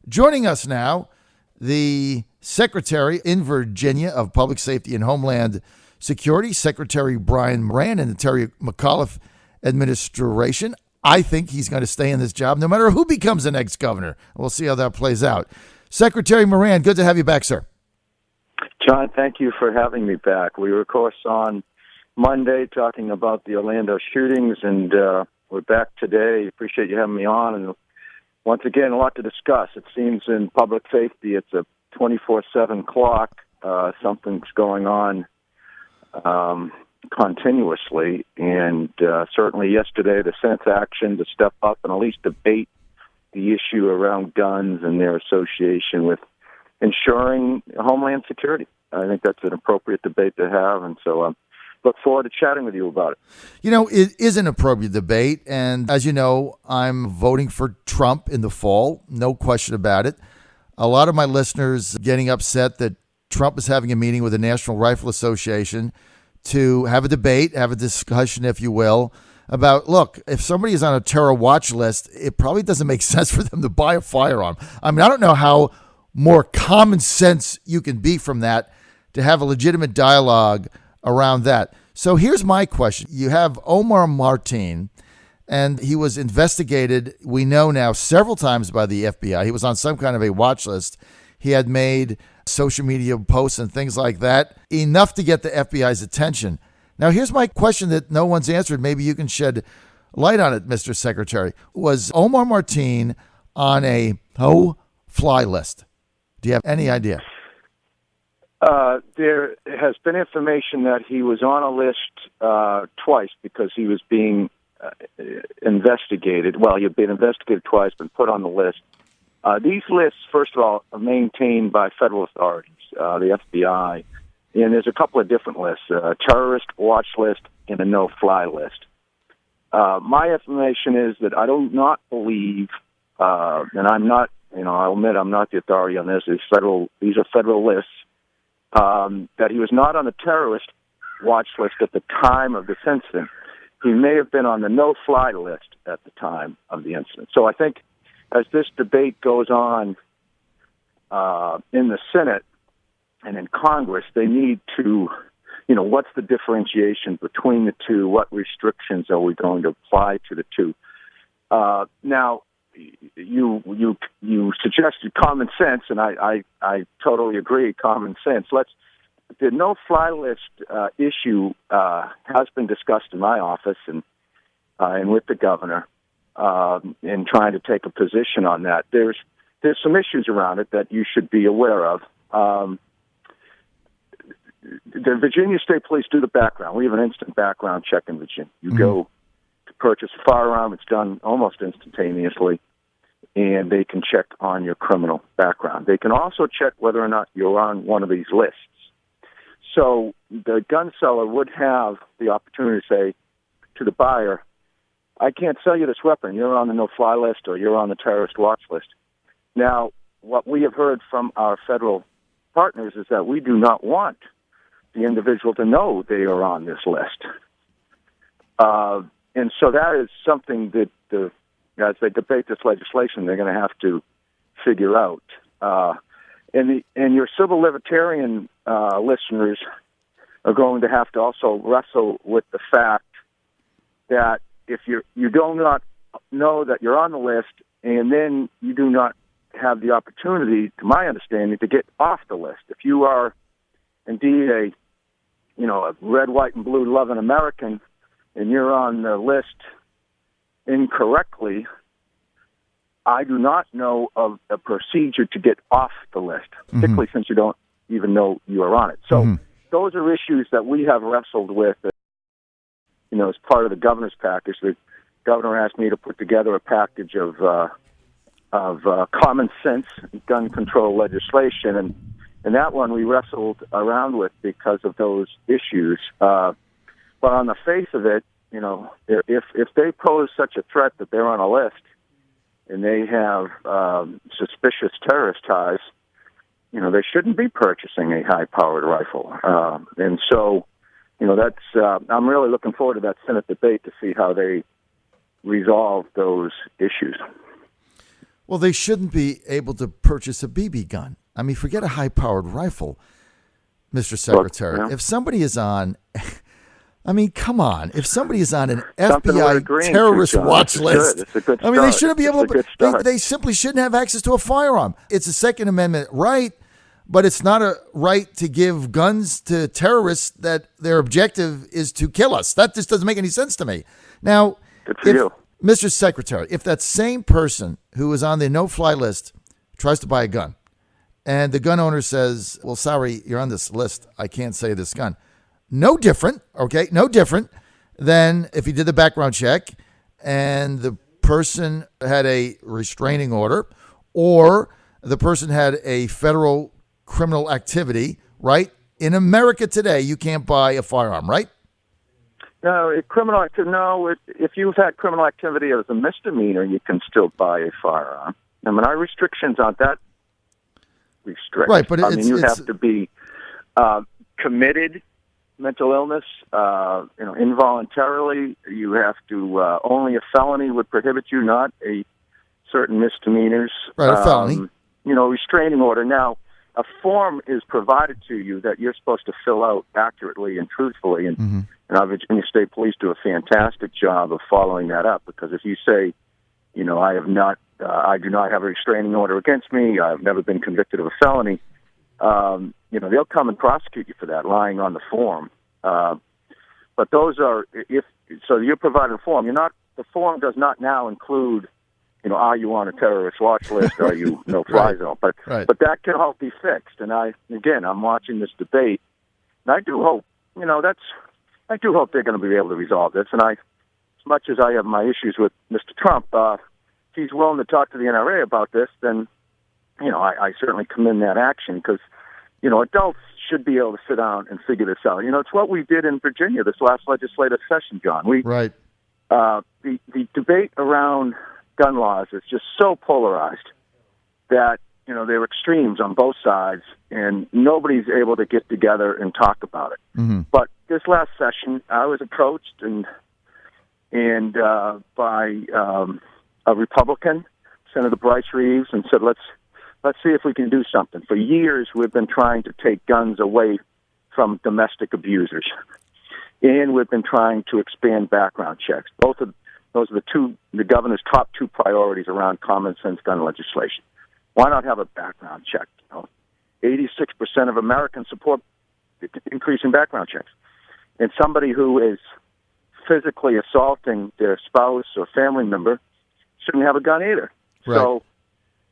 Joining us now, the Secretary in Virginia of Public Safety and Homeland Security, Secretary Brian Moran, in the Terry McAuliffe administration. I think he's going to stay in this job no matter who becomes the next governor. We'll see how that plays out. Secretary Moran, good to have you back, sir. John, thank you for having me back. We were, of course, on Monday talking about the Orlando shootings, and we're back today. Appreciate you having me on. And once again, a lot to discuss. It seems in public safety, it's a 24/7 clock. Something's going on continuously. And certainly yesterday, the Senate's action to step up and at least debate the issue around guns and their association with ensuring Homeland security. I think that's an appropriate debate to have. And so look forward to chatting with you about it. You know, it is an appropriate debate. And as you know, I'm voting for Trump in the fall. No question about it. A lot of my listeners getting upset that Trump is having a meeting with the National Rifle Association to have a debate, have a discussion, if you will, about, look, if somebody is on a terror watch list, it probably doesn't make sense for them to buy a firearm. I mean, I don't know how more common sense you can be from that to have a legitimate dialogue around that. So here's my question. You have Omar Martin, and he was investigated, we know now, several times by the FBI. He was on some kind of a watch list. He had made social media posts and things like that, enough to get the FBI's attention. Now, here's my question that no one's answered. Maybe you can shed light on it, Mr. Secretary. Was Omar Martin on a no-fly list? Do you have any idea? There has been information that he was on a list twice because he was being investigated. Well, he had been investigated twice, been put on the list. These lists, first of all, are maintained by federal authorities, the FBI, and there's a couple of different lists, a terrorist watch list and a no-fly list. My information is that I do not believe, and I'm not, I'll admit I'm not the authority on this. These are federal lists. That he was not on the terrorist watch list at the time of this incident. He may have been on the no-fly list at the time of the incident. So I think as this debate goes on in the Senate and in Congress, they need to, what's the differentiation between the two? What restrictions are we going to apply to the two? Now, you suggested common sense, and I totally agree, common sense. The no-fly list issue has been discussed in my office and with the governor in trying to take a position on that. There's some issues around it that you should be aware of. The Virginia State Police do the background. We have an instant background check in Virginia. You go to purchase a firearm, it's done almost instantaneously, and they can check on your criminal background. They can also check whether or not you're on one of these lists. So the gun seller would have the opportunity to say to the buyer, I can't sell you this weapon. You're on the no-fly list or you're on the terrorist watch list. Now, what we have heard from our federal partners is that we do not want the individual to know they are on this list. And so that is something that as they debate this legislation, they're going to have to figure out. And your civil libertarian listeners are going to have to also wrestle with the fact that if you do not know that you're on the list, and then you do not have the opportunity, to my understanding, to get off the list. If you are indeed a red, white, and blue loving American, and you're on the list incorrectly, I do not know of a procedure to get off the list, particularly since you don't even know you are on it. So those are issues that we have wrestled with, as part of the governor's package. The governor asked me to put together a package of common sense gun control legislation, and that one we wrestled around with because of those issues. But on the face of it, if they pose such a threat that they're on a list and they have suspicious terrorist ties, they shouldn't be purchasing a high-powered rifle. And so, that's I'm really looking forward to that Senate debate to see how they resolve those issues. Well, they shouldn't be able to purchase a BB gun. I mean, forget a high-powered rifle, Mr. Secretary. Look, If somebody is on, I mean, come on. If somebody is on an Something we're FBI agreeing to, terrorist John. watch It's list, good. It's a good I mean, they start. shouldn't be It's able a good to. start. They simply shouldn't have access to a firearm. It's a Second Amendment right, but it's not a right to give guns to terrorists that their objective is to kill us. That just doesn't make any sense to me. Now, Good for you. Mr. Secretary, if that same person who is on the no-fly list tries to buy a gun, and the gun owner says, well, sorry, you're on this list, I can't say this gun. No different than if he did the background check and the person had a restraining order or the person had a federal criminal activity, right? In America today, you can't buy a firearm, right? No, if you've had criminal activity as a misdemeanor, you can still buy a firearm. I mean, our restrictions aren't that restricted. Right, but you have to be committed, mental illness, involuntarily. You have to only a felony would prohibit you, not a certain misdemeanors. Right, a felony. Restraining order. Now, a form is provided to you that you're supposed to fill out accurately and truthfully, and our Virginia State Police do a fantastic job of following that up. Because if you say, I do not have a restraining order against me, I've never been convicted of a felony, they'll come and prosecute you for that, lying on the form. But those are, so you're providing a form. The form does not now include, are you on a terrorist watch list? Are you no-fly zone? But that can all be fixed. And I'm watching this debate, and I do hope, I do hope they're going to be able to resolve this. And as much as I have my issues with Mr. Trump, if he's willing to talk to the NRA about this, then, I certainly commend that action because, adults should be able to sit down and figure this out. It's what we did in Virginia this last legislative session, John. The debate around gun laws is just so polarized that, there are extremes on both sides, and nobody's able to get together and talk about it. Mm-hmm. But this last session, I was approached and by a Republican, Senator Bryce Reeves, and said, let's see if we can do something. For years, we've been trying to take guns away from domestic abusers, and we've been trying to expand background checks. Those are the governor's top two priorities around common sense gun legislation. Why not have a background check? 86% of Americans support increasing background checks. And somebody who is physically assaulting their spouse or family member shouldn't have a gun either. Right. So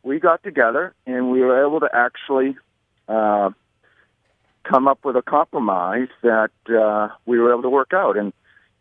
we got together and we were able to actually come up with a compromise that we were able to work out. And,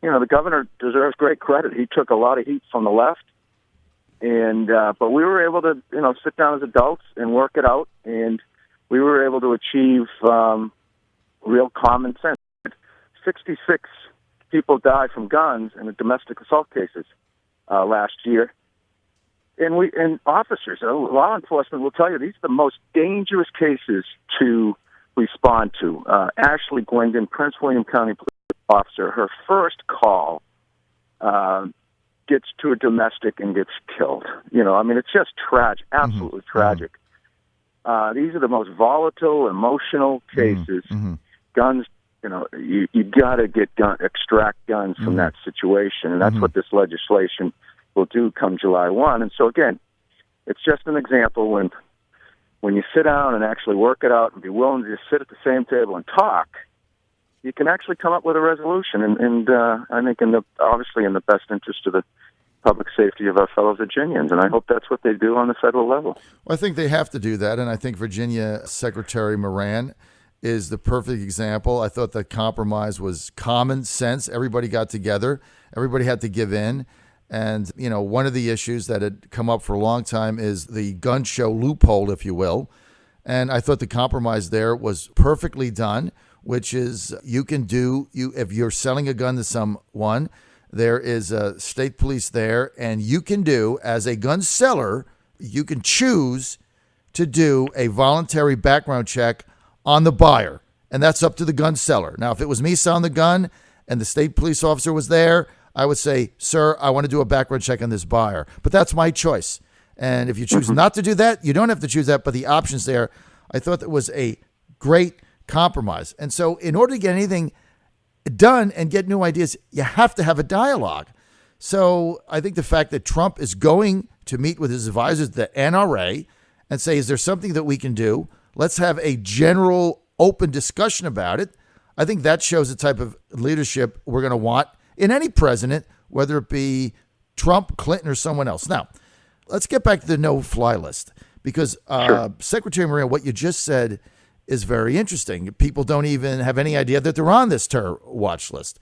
the governor deserves great credit. He took a lot of heat from the left. And but we were able to, sit down as adults and work it out. And we were able to achieve real common sense. 66 people died from guns in the domestic assault cases last year. And officers, law enforcement will tell you these are the most dangerous cases to respond to. Ashley Glendon, Prince William County police officer, her first call gets to a domestic and gets killed. It's just tragic, absolutely tragic. These are the most volatile, emotional cases. Guns, you got to extract guns from that situation, and that's what this legislation will do come July 1. And so, again, it's just an example when you sit down and actually work it out and be willing to just sit at the same table and talk, you can actually come up with a resolution. And I think obviously in the best interest of the public safety of our fellow Virginians. And I hope that's what they do on the federal level. Well, I think they have to do that. And I think Virginia Secretary Moran is the perfect example. I thought the compromise was common sense. Everybody got together. Everybody had to give in. And, one of the issues that had come up for a long time is the gun show loophole, if you will. And I thought the compromise there was perfectly done, which is if you're selling a gun to someone, there is a state police there, and you can do, as a gun seller, you can choose to do a voluntary background check on the buyer. And that's up to the gun seller. Now, if it was me selling the gun and the state police officer was there, I would say, sir, I want to do a background check on this buyer. But that's my choice. And if you choose not to do that, you don't have to choose that, but the option's there. I thought that was a great compromise. And so in order to get anything done and get new ideas, you have to have a dialogue. So I think the fact that Trump is going to meet with his advisors, the NRA, and say, is there something that we can do? Let's have a general open discussion about it. I think that shows the type of leadership we're going to want in any president, whether it be Trump, Clinton, or someone else. Now, let's get back to the no-fly list, because Sure. Secretary Moran, what you just said is very interesting. People don't even have any idea that they're on this terror watch list.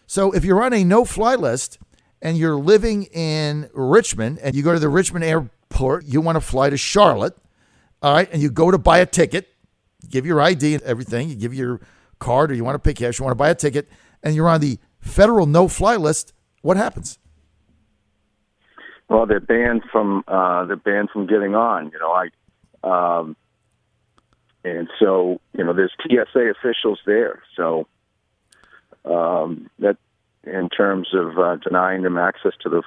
So if you're on a no-fly list and you're living in Richmond and you go to the Richmond airport, you want to fly to Charlotte, all right, and you go to buy a ticket, give your ID and everything, you give your card, or you want to pay cash, you want to buy a ticket, and you're on the federal no-fly list, what happens? Well, they're banned from getting on. And so there's TSA officials there. So that in terms of denying them access to the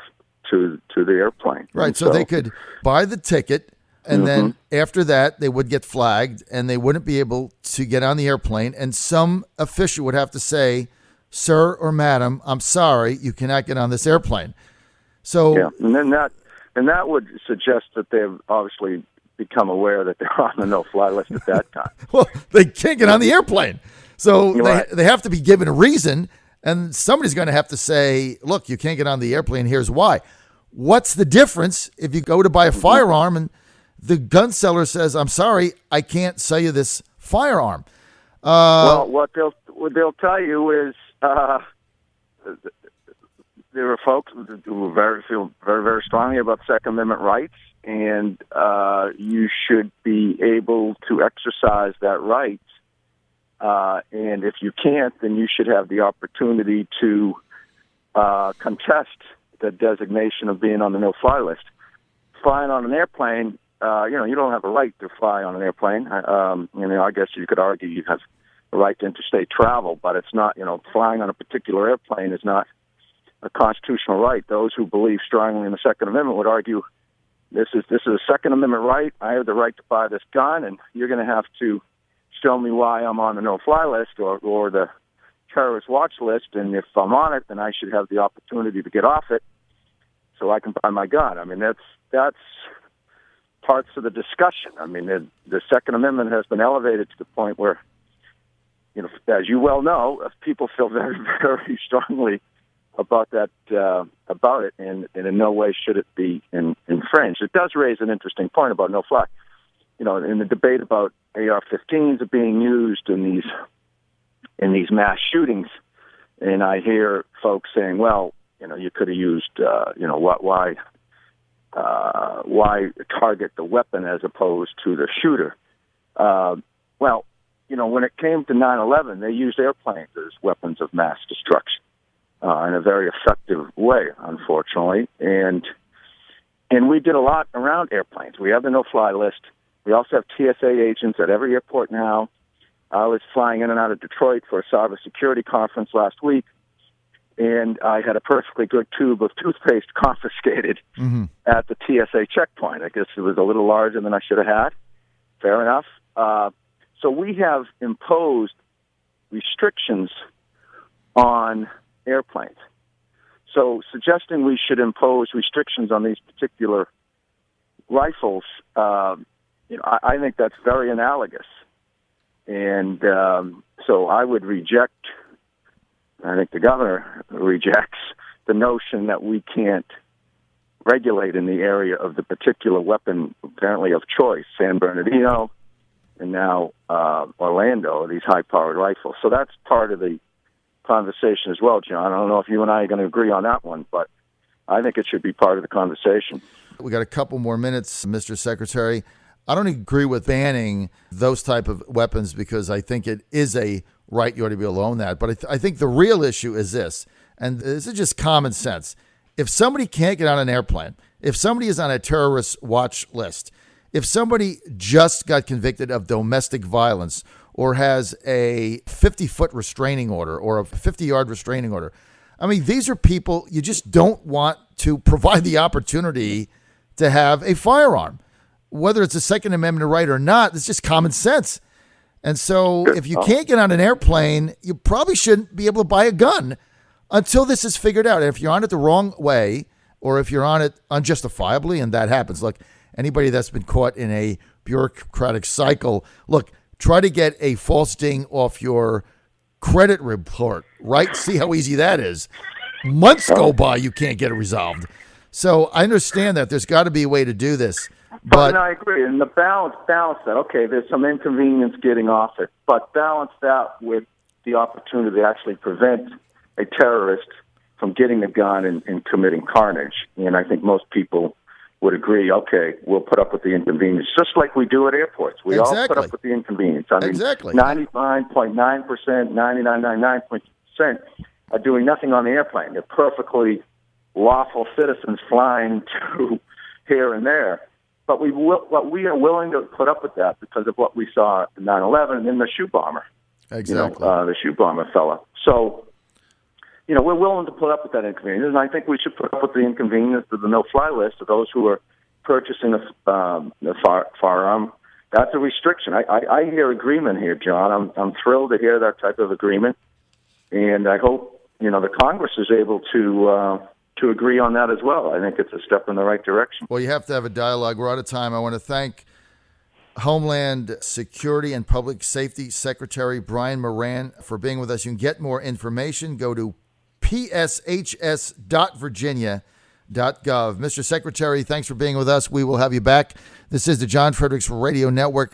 airplane. Right. And so they could buy the ticket, and then after that they would get flagged, and they wouldn't be able to get on the airplane. And some official would have to say, "Sir or Madam, I'm sorry, you cannot get on this airplane." So yeah, and that would suggest that they've obviously become aware that they're on the no-fly list at that time. Well, they can't get on the airplane. So Right. they have to be given a reason, and somebody's going to have to say, look, you can't get on the airplane, here's why. What's the difference if you go to buy a firearm and the gun seller says, I'm sorry, I can't sell you this firearm? Well, what they'll tell you is there are folks who feel very, very strongly about Second Amendment rights, and you should be able to exercise that right. And if you can't, then you should have the opportunity to contest the designation of being on the no-fly list. Flying on an airplane, you don't have a right to fly on an airplane. I guess you could argue you have a right to interstate travel, but it's not. Flying on a particular airplane is not a constitutional right. Those who believe strongly in the Second Amendment would argue this is a Second Amendment right. I have the right to buy this gun, and you're going to have to show me why I'm on the no-fly list or the terrorist watch list. And if I'm on it, then I should have the opportunity to get off it so I can buy my gun. I mean, that's parts of the discussion. I mean, the Second Amendment has been elevated to the point where, as you well know, people feel very, very strongly about that, about it, and in no way should it be infringed. It does raise an interesting point about no-fly. In the debate about AR-15s are being used in these mass shootings, and I hear folks saying, "Well, you could have used, why target the weapon as opposed to the shooter?" When it came to 9/11, they used airplanes as weapons of mass destruction in a very effective way, unfortunately. And we did a lot around airplanes. We have the no-fly list. We also have TSA agents at every airport now. I was flying in and out of Detroit for a cybersecurity conference last week, and I had a perfectly good tube of toothpaste confiscated at the TSA checkpoint. I guess it was a little larger than I should have had. Fair enough. So we have imposed restrictions on airplanes. So suggesting we should impose restrictions on these particular rifles, I think that's very analogous. And so I would reject, I think the governor rejects the notion that we can't regulate in the area of the particular weapon, apparently of choice, San Bernardino, and now Orlando, these high-powered rifles. So that's part of the conversation as well, John. I don't know if you and I are going to agree on that one, but I think it should be part of the conversation. We got a couple more minutes, Mr. Secretary. I don't agree with banning those type of weapons because I think it is a right you ought to be able to own that. But I think the real issue is this, and this is just common sense. If somebody can't get on an airplane, if somebody is on a terrorist watch list, if somebody just got convicted of domestic violence or has a 50-foot restraining order or a 50-yard restraining order, I mean, these are people you just don't want to provide the opportunity to have a firearm. Whether it's a Second Amendment right or not, it's just common sense. And so if you can't get on an airplane, you probably shouldn't be able to buy a gun until this is figured out. And if you're on it the wrong way, or if you're on it unjustifiably, and that happens, look, anybody that's been caught in a bureaucratic cycle, look, try to get a false ding off your credit report, right? See how easy that is. Months go by, you can't get it resolved. So I understand that there's got to be a way to do this. But I agree. And the balance that, okay, there's some inconvenience getting off it, but balance that with the opportunity to actually prevent a terrorist from getting a gun and committing carnage. And I think most people would agree, okay, we'll put up with the inconvenience, just like we do at airports. We all put up with the inconvenience. I mean, exactly. 99.9%, 99.9% are doing nothing on the airplane. They're perfectly lawful citizens flying to here and there. But we are willing to put up with that because of what we saw in 9/11 and then the shoe bomber. Exactly. The shoe bomber fella. So, we're willing to put up with that inconvenience, and I think we should put up with the inconvenience of the no-fly list of those who are purchasing the firearm. That's a restriction. I hear agreement here, John. I'm thrilled to hear that type of agreement, and I hope the Congress is able to agree on that as well. I think it's a step in the right direction. Well, you have to have a dialogue. We're out of time. I want to thank Homeland Security and Public Safety Secretary Brian Moran for being with us. You can get more information. Go to pshs.virginia.gov. Mr. Secretary, thanks for being with us. We will have you back. This is the John Fredericks Radio Network.